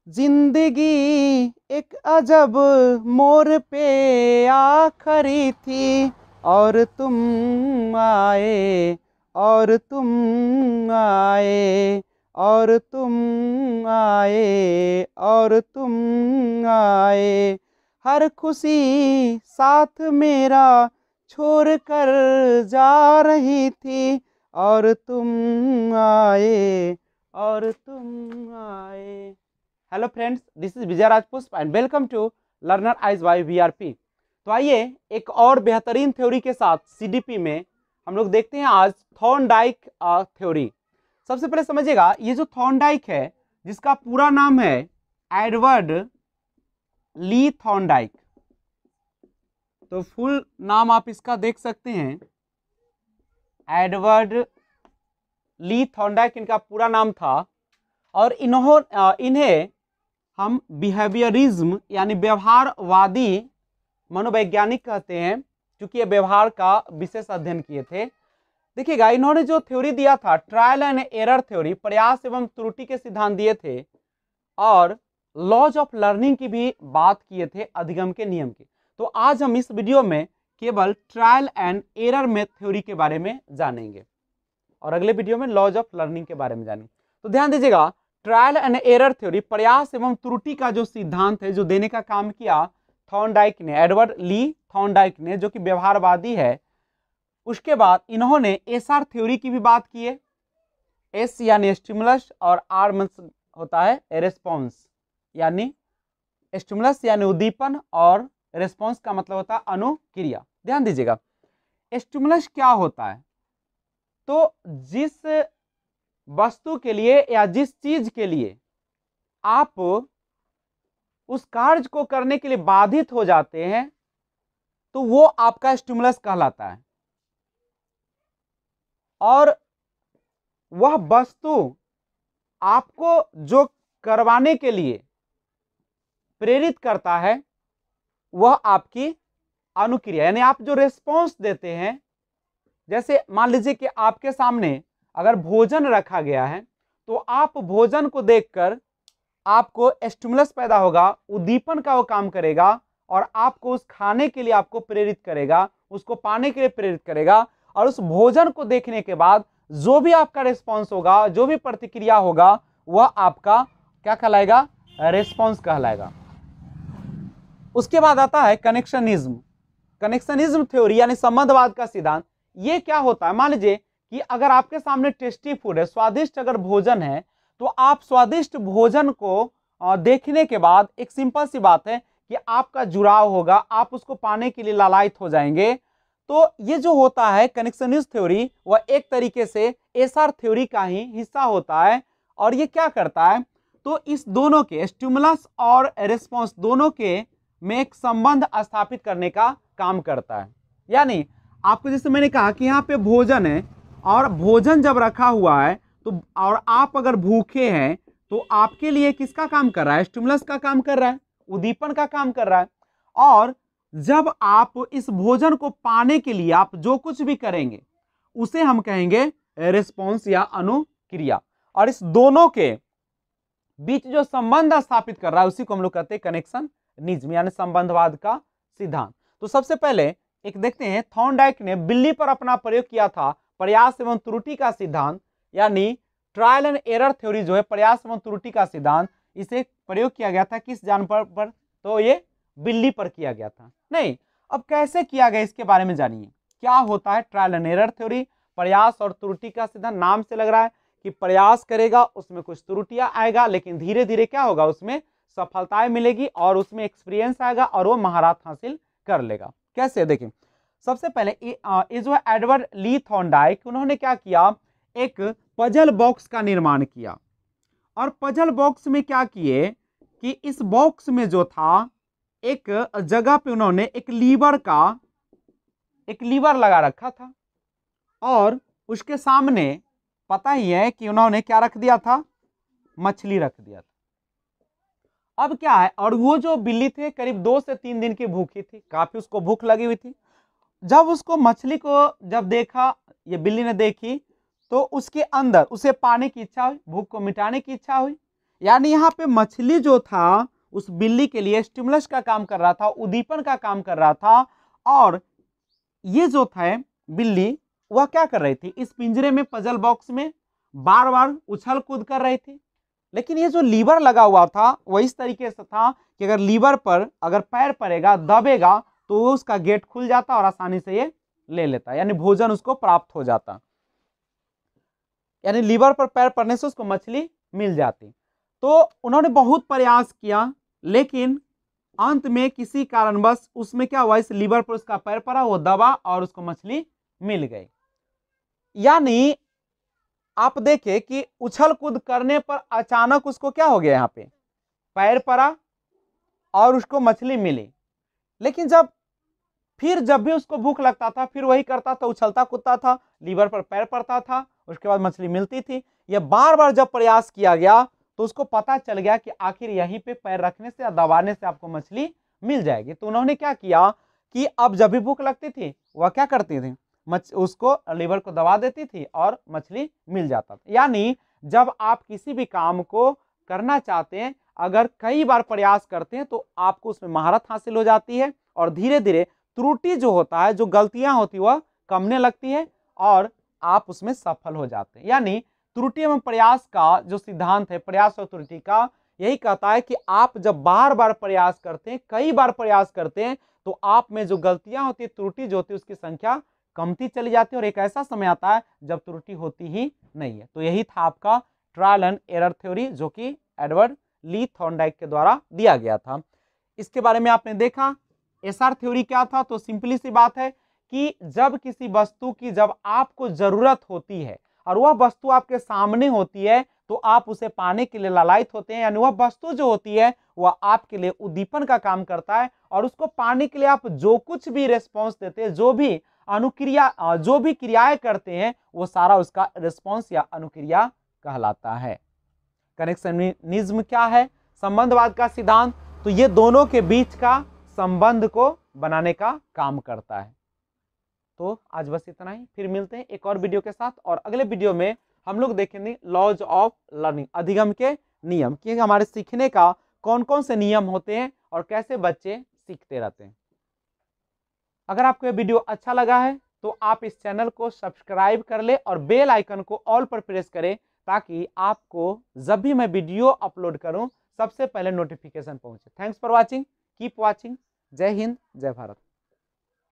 जिंदगी एक अजब मोड़ पे आ खड़ी थी, और तुम आए, और तुम आए, और तुम आए, और तुम आए। हर खुशी साथ मेरा छोड़ कर जा रही थी, और तुम आए, और तुम आए। Hello friends, this is Vijay Rajpushp and welcome to learner eyes by VRP. तो आइए एक और बेहतरीन थ्योरी के साथ सीडीपी में हम लोग देखते हैं आज थॉर्नडाइक थ्योरी। सबसे पहले समझिएगा, ये जो थॉर्नडाइक है जिसका पूरा नाम है एडवर्ड ली थॉर्नडाइक। तो फुल नाम आप इसका देख सकते हैं, एडवर्ड ली थॉर्नडाइक इनका पूरा नाम था। और इन्हें हम बिहेवियरिज्म यानी व्यवहारवादी मनोवैज्ञानिक कहते हैं, क्योंकि ये व्यवहार का विशेष अध्ययन किए थे। देखिएगा, इन्होंने जो थ्योरी दिया था ट्रायल एंड एरर थ्योरी, प्रयास एवं त्रुटि के सिद्धांत दिए थे, और लॉज ऑफ लर्निंग की भी बात किए थे, अधिगम के नियम की। तो आज हम इस वीडियो में केवल ट्रायल एंड एरर में थ्योरी के बारे में जानेंगे और अगले वीडियो में लॉज ऑफ लर्निंग के बारे में जानेंगे। तो ध्यान दीजिएगा, ट्रायल एंड एरर थ्योरी, प्रयास एवं त्रुटि का जो सिद्धांत है, जो देने का काम किया थॉर्नडाइक ने, एडवर्ड ली थॉर्नडाइक ने, जो कि व्यवहारवादी है। उसके बाद इन्होंने एसआर थ्योरी की भी बात की है। एस यानी स्टिमुलस और आर होता है रेस्पॉन्स, यानी स्टिमुलस यानी उद्दीपन और रेस्पॉन्स का मतलब होता है अनुक्रिया। ध्यान दीजिएगा, स्टिमुलस क्या होता है? तो जिस वस्तु के लिए या जिस चीज के लिए आप उस कार्य को करने के लिए बाधित हो जाते हैं, तो वो आपका स्टिमुलस कहलाता है। और वह वस्तु आपको जो करवाने के लिए प्रेरित करता है, वह आपकी अनुक्रिया, यानी आप जो रेस्पॉन्स देते हैं। जैसे मान लीजिए कि आपके सामने अगर भोजन रखा गया है, तो आप भोजन को देखकर आपको स्टिमुलस पैदा होगा, उद्दीपन का वो काम करेगा, और आपको उस खाने के लिए आपको प्रेरित करेगा, उसको पाने के लिए प्रेरित करेगा। और उस भोजन को देखने के बाद जो भी आपका रिस्पॉन्स होगा, जो भी प्रतिक्रिया होगा, वह आपका क्या कहलाएगा? रिस्पॉन्स कहलाएगा। उसके बाद आता है कनेक्शनिज्म। कनेक्शनिज्म थ्योरी यानी संबंधवाद का सिद्धांत। ये क्या होता है? मान लीजिए कि अगर आपके सामने टेस्टी फूड है, स्वादिष्ट अगर भोजन है, तो आप स्वादिष्ट भोजन को देखने के बाद एक सिंपल सी बात है कि आपका जुड़ाव होगा, आप उसको पाने के लिए लालायित हो जाएंगे। तो ये जो होता है कनेक्शनिस्ट थ्योरी, वह एक तरीके से एसआर थ्योरी का ही हिस्सा होता है। और ये क्या करता है? तो इस दोनों के, स्टिमुलस और रिस्पॉन्स दोनों के में एक संबंध स्थापित करने का काम करता है। यानी आपको जैसे मैंने कहा कि यहाँ पे भोजन है, और भोजन जब रखा हुआ है तो, और आप अगर भूखे हैं, तो आपके लिए किसका काम कर रहा है? स्टिमुलस का काम कर रहा है, उद्दीपन का काम कर रहा है। और जब आप इस भोजन को पाने के लिए आप जो कुछ भी करेंगे, उसे हम कहेंगे रिस्पॉन्स या अनुक्रिया। और इस दोनों के बीच जो संबंध स्थापित कर रहा है, उसी को हम लोग कहते हैं कनेक्शनिज्म यानी संबंधवाद का सिद्धांत। तो सबसे पहले एक देखते हैं, थॉर्नडाइक ने बिल्ली पर अपना प्रयोग किया था प्रयास एवं त्रुटि का सिद्धांत, यानी ट्रायल एंड एरर थ्योरी जो है, प्रयास एवं त्रुटि का सिद्धांत, इसे प्रयोग किया गया था किस जानवर पर? तो ये बिल्ली पर किया गया था। नहीं, अब कैसे किया गया इसके बारे में जानिए। क्या होता है ट्रायल एंड एरर थ्योरी? प्रयास और त्रुटि का सिद्धांत। नाम से लग रहा है कि प्रयास करेगा, उसमें कुछ त्रुटियां आएगा, लेकिन धीरे धीरे क्या होगा, उसमें सफलताएं मिलेगी और उसमें एक्सपीरियंस आएगा और वो महारत हासिल कर लेगा। कैसे? देखिए, सबसे पहले ये जो है एडवर्ड ली थॉर्नडाइक, उन्होंने क्या किया, एक पजल बॉक्स का निर्माण किया। और पजल बॉक्स में क्या किए कि इस बॉक्स में जो था, एक जगह पे उन्होंने एक लीवर लगा रखा था, और उसके सामने पता ही है कि उन्होंने क्या रख दिया था? मछली रख दिया था। अब क्या है, और वो जो बिल्ली थी करीब 2 से 3 दिन की भूखी थी, काफी उसको भूख लगी हुई थी। जब उसको मछली को जब देखा, ये बिल्ली ने देखी, तो उसके अंदर उसे पाने की इच्छा हुई, भूख को मिटाने की इच्छा हुई। यानी यहाँ पे मछली जो था उस बिल्ली के लिए स्टिमुलस का काम कर रहा था, उद्दीपन का काम कर रहा था, और ये जो था बिल्ली वह क्या कर रही थी, इस पिंजरे में पजल बॉक्स में बार बार उछल कूद कर रही थी। लेकिन ये जो लीवर लगा हुआ था वह इस तरीके से था कि अगर लीवर पर अगर पैर पड़ेगा, दबेगा, तो वो उसका गेट खुल जाता और आसानी से ये ले लेता, यानी भोजन उसको प्राप्त हो जाता, यानी लीवर पर पैर पड़ने से उसको मछली मिल जाती। तो उन्होंने बहुत प्रयास किया, लेकिन अंत में किसी कारणवश उसमें क्या हुआ, इस लीवर पर उसका पैर पड़ा, वो दबा और उसको मछली मिल गई। यानी आप देखें कि उछल कूद करने पर अचानक उसको क्या हो गया, यहाँ पे पैर पड़ा और उसको मछली मिली। लेकिन जब भी उसको भूख लगता था फिर वही करता था, उछलता कूदता था, लीवर पर पैर पड़ता था, उसके बाद मछली मिलती थी। यह बार बार जब प्रयास किया गया तो उसको पता चल गया कि आखिर यहीं पे पैर रखने से या दबाने से आपको मछली मिल जाएगी। तो उन्होंने क्या किया कि अब जब भी भूख लगती थी वह क्या करती थी, उसको लीवर को दबा देती थी और मछली मिल जाता था। यानी जब आप किसी भी काम को करना चाहते हैं, अगर कई बार प्रयास करते हैं तो आपको उसमें महारत हासिल हो जाती है और धीरे धीरे त्रुटि जो होता है, जो गलतियां होती है वह कमने लगती है और आप उसमें सफल हो जाते हैं। यानी त्रुटि एवं प्रयास का जो सिद्धांत है, प्रयास और त्रुटि का, यही कहता है कि आप जब बार बार प्रयास करते हैं, कई बार प्रयास करते हैं, तो आप में जो गलतियां होती है, त्रुटि जो होती है, उसकी संख्या कमती चली जाती है और एक ऐसा समय आता है जब त्रुटि होती ही नहीं है। तो यही था आपका ट्रायल एंड एरर थ्योरी, जो कि एडवर्ड ली थॉर्नडाइक के द्वारा दिया गया था। इसके बारे में आपने देखा एसआर थ्योरी क्या था। तो सिंपली सी बात है कि जब किसी वस्तु की जब आपको जरूरत होती है और वह वस्तु आपके सामने होती है तो आप उसे पाने के लिए लालायित होते हैं, यानी वह वस्तु जो होती है वह आपके लिए उद्दीपन का काम करता है और उसको पाने के लिए आप जो कुछ भी रिस्पॉन्स देते हैं, जो भी अनुक्रिया, जो भी क्रियाएं करते हैं, वो सारा उसका रिस्पॉन्स या अनुक्रिया कहलाता है। कनेक्शनिज्म क्या है, संबंधवाद का सिद्धांत, तो ये दोनों के बीच का संबंध को बनाने का काम करता है। तो आज बस इतना ही, फिर मिलते हैं एक और वीडियो के साथ, और अगले वीडियो में हम लोग देखेंगे लॉज ऑफ लर्निंग, अधिगम के नियम, कि हमारे सीखने का कौन कौन से नियम होते हैं और कैसे बच्चे सीखते रहते हैं। अगर आपको ये वीडियो अच्छा लगा है तो आप इस चैनल को सब्सक्राइब कर ले और बेल आइकन को ऑल पर प्रेस करें, ताकि आपको जब भी मैं वीडियो अपलोड करूं सबसे पहले नोटिफिकेशन पहुंचे। Thanks for watching, keep watching. जय हिंद, जय भारत।